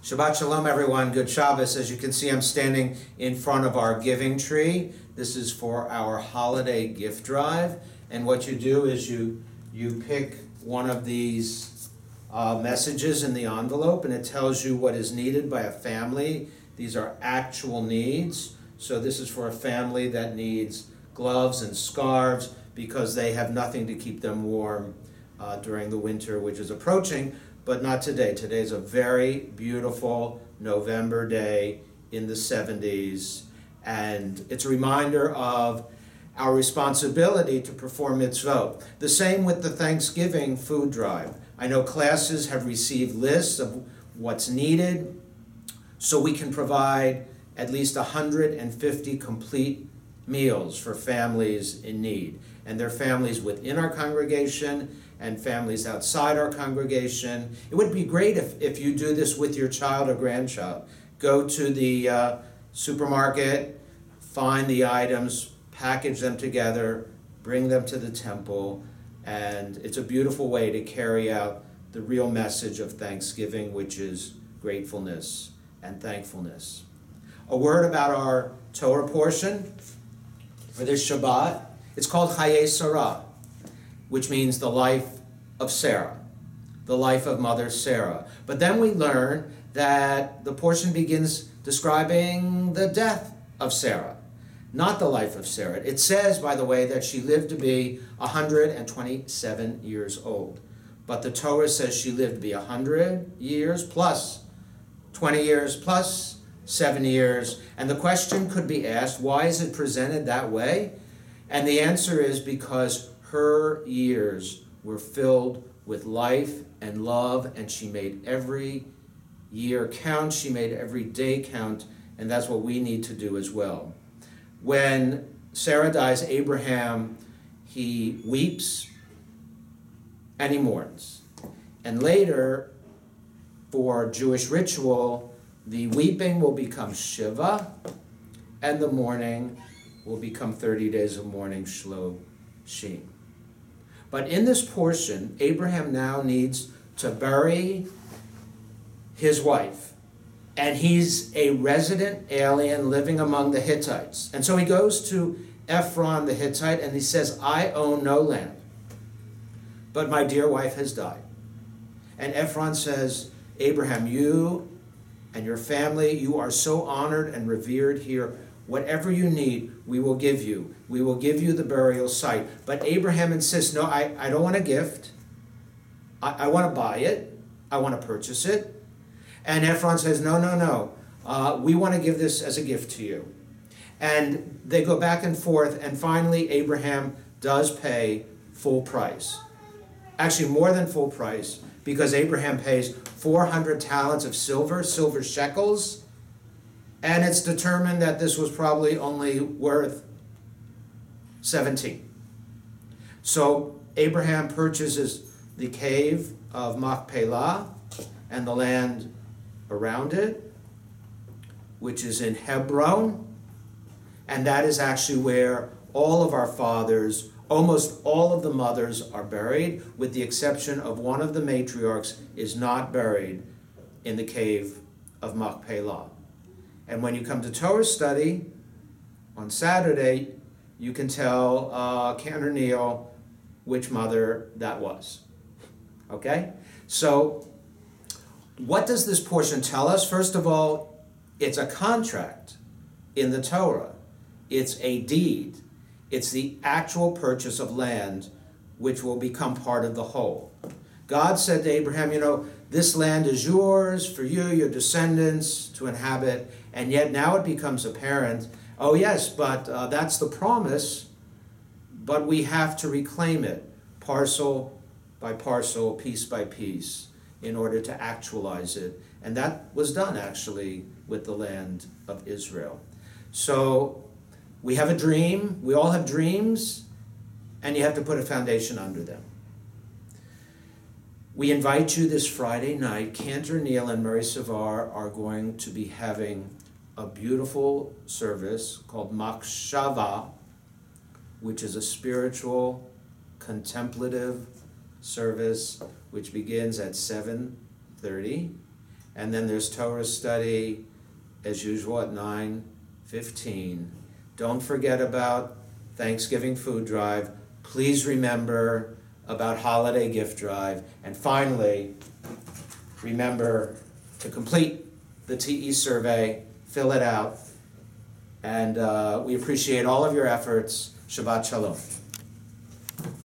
Shabbat Shalom, everyone. Good Shabbos. As you can see, I'm standing in front of our giving tree. This is for our holiday gift drive. And what you do is you pick one of these messages in the envelope, and it tells you what is needed by a family. These are actual needs. So this is for a family that needs gloves and scarves because they have nothing to keep them warm during the winter, which is approaching. But not today. Today is a very beautiful November day in the 70s, and it's a reminder of our responsibility to perform mitzvot. The same with the Thanksgiving food drive. I know classes have received lists of what's needed, so we can provide at least 150 complete meals for families in need. And they're families within our congregation and families outside our congregation. It would be great if you do this with your child or grandchild. Go to the supermarket, find the items, package them together, bring them to the temple, and it's a beautiful way to carry out the real message of Thanksgiving, which is gratefulness and thankfulness. A word about our Torah portion for this Shabbat. It's called Chayei Sarah, which means the life of Sarah, the life of Mother Sarah. But then we learn that the portion begins describing the death of Sarah, not the life of Sarah. It says, by the way, that she lived to be 127 years old. But the Torah says she lived to be 100 years plus 20 years plus 7 years. And the question could be asked, why is it presented that way? And the answer is because her years were filled with life and love, and she made every year count, she made every day count, and that's what we need to do as well. When Sarah dies, Abraham, he weeps and he mourns. And later, for Jewish ritual, the weeping will become Shiva, and the mourning will become 30 days of mourning, Shloshim. But in this portion, Abraham now needs to bury his wife. And he's a resident alien living among the Hittites. And so he goes to Ephron the Hittite and he says, I own no land, but my dear wife has died. And Ephron says, Abraham, you and your family, you are so honored and revered here. Whatever you need, we will give you. We will give you the burial site. But Abraham insists, no, I don't want a gift. I want to buy it. I want to purchase it. And Ephron says, no. We want to give this as a gift to you. And they go back and forth, and finally Abraham does pay full price. Actually, more than full price, because Abraham pays 400 talents of silver shekels, and it's determined that this was probably only worth 17. So Abraham purchases the cave of Machpelah and the land around it, which is in Hebron, and that is actually where all of our fathers, almost all of the mothers are buried, with the exception of one of the matriarchs is not buried in the cave of Machpelah. And when you come to Torah study on Saturday, you can tell Cantor Neil which mother that was. Okay? So what does this portion tell us? First of all, it's a contract in the Torah. It's a deed. It's the actual purchase of land which will become part of the whole. God said to Abraham, this land is yours for you, your descendants to inhabit, and yet now it becomes apparent, oh yes, but that's the promise, but we have to reclaim it parcel by parcel, piece by piece, in order to actualize it. And that was done actually with the land of Israel. So we have a dream, we all have dreams, and you have to put a foundation under them. We invite you this Friday night. Cantor Neil and Mary Savar are going to be having a beautiful service called Machshava, which is a spiritual, contemplative service which begins at 7:30 and then there's Torah study, as usual, at 9:15. Don't forget about Thanksgiving food drive. Please remember about holiday gift drive. And finally, remember to complete the TE survey, fill it out, and we appreciate all of your efforts. Shabbat Shalom.